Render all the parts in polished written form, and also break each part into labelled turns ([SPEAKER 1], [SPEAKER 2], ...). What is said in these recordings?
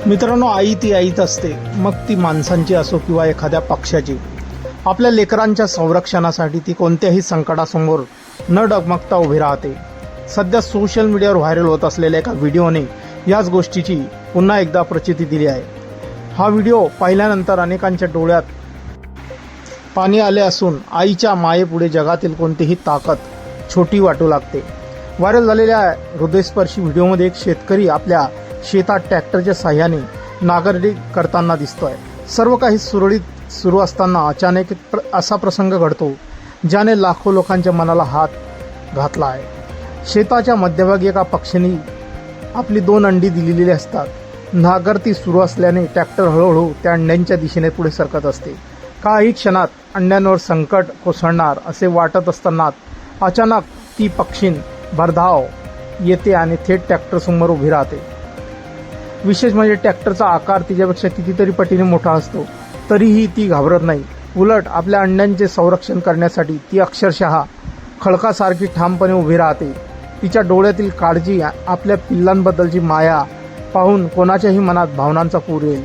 [SPEAKER 1] मित्रांनो, आई ती आईच असते, मग ती माणसांची असो किंवा एखाद्या पक्ष्याची. आपल्या लेकरांच्या संरक्षणासाठी ती कोणत्याही संकटासमोर न डगमगता उभी राहते. सध्या सोशल मीडियावर व्हायरल होत असलेल्या एका व्हिडिओने याच गोष्टीची पुन्हा एकदा प्रचिती दिली आहे. हा व्हिडिओ पाहिल्यानंतर अनेकांच्या डोळ्यात पाणी आले असून आईच्या मायेपुढे जगातील कोणतीही ताकद छोटी वाटू लागते. व्हायरल झालेल्या हृदयस्पर्शी व्हिडिओमध्ये एक शेतकरी आपल्या शेतात ट्रॅक्टरच्या साह्याने नांगरणी करताना दिसतोय. सर्व काही सुरळीत सुरू असताना अचानक असा प्रसंग घडतो ज्याने लाखो लोकांच्या मनाला हात घातला आहे. शेताच्या मध्यभागी एका पक्षीने आपली 2 अंडी दिलेली असतात. नांगरती सुरू असल्याने ट्रॅक्टर हळूहळू त्या अंड्यांच्या दिशेने पुढे सरकत असते. काही क्षणात अंड्यांवर संकट कोसळणार असे वाटत असताना अचानक ती पक्षीण भरधाव येते आणि थेट ट्रॅक्टरसमोर उभी राहते. विशेष म्हणजे ट्रॅक्टरचा आकार तिच्यापेक्षा कितीतरी पटीने मोठा असतो, तरीही ती घाबरत नाही. उलट आपल्या अंड्यांचे संरक्षण करण्यासाठी ती अक्षरशः खडकासारखी ठामपणे उभी राहते. तिच्या डोळ्यातील काळजी, आपल्या पिल्लांबद्दलची माया पाहून कोणाच्याही मनात भावनांचा पूर येईल.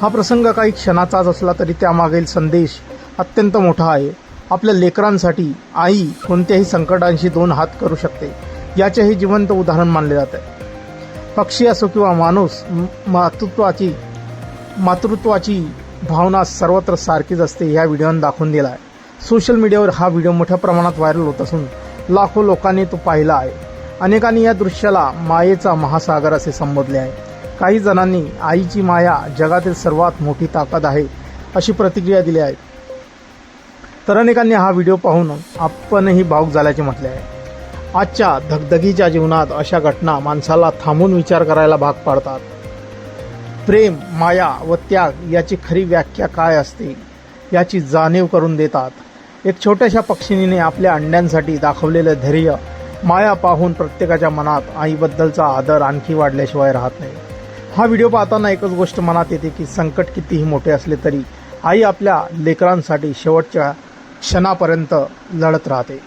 [SPEAKER 1] हा प्रसंग काही क्षणाचाच असला तरी त्यामागील संदेश अत्यंत मोठा आहे. आपल्या लेकरांसाठी आई कोणत्याही संकटांशी 2 हात करू शकते, याचेही जिवंत उदाहरण मानले जाते. पक्षी असो किंवा माणूस, मातृत्वाची भावना सर्वत्र सारखीच असते, या व्हिडिओने दाखवून दिला आहे. सोशल मीडियावर हा व्हिडिओ मोठ्या प्रमाणात व्हायरल होत असून लाखो लोकांनी तो पाहिला आहे. अनेकांनी या दृश्याला मायेचा महासागर असे संबोधले आहे. काही जणांनी आईची माया जगातील सर्वात मोठी ताकद आहे अशी प्रतिक्रिया दिली आहे. तर अनेकांनी हा व्हिडिओ पाहून आपणही भावुक झाल्याचे म्हटले आहे. आजच्या धगधगीच्या जीवनात अशा घटना माणसाला थांबून विचार करायला भाग पाडतात. प्रेम, माया व त्याग याची खरी व्याख्या काय असते याची जाणीव करून देतात. एक छोट्याशा पक्षिणीने आपल्या अंड्यांसाठी दाखवलेलं धैर्य, माया पाहून प्रत्येकाच्या मनात आईबद्दलचा आदर आणखी वाढल्याशिवाय राहत नाही. हा व्हिडिओ पाहताना एकच गोष्ट मनात येते की संकट कितीही मोठे असले तरी आई आपल्या लेकरांसाठी शेवटच्या क्षणापर्यंत लढत राहते.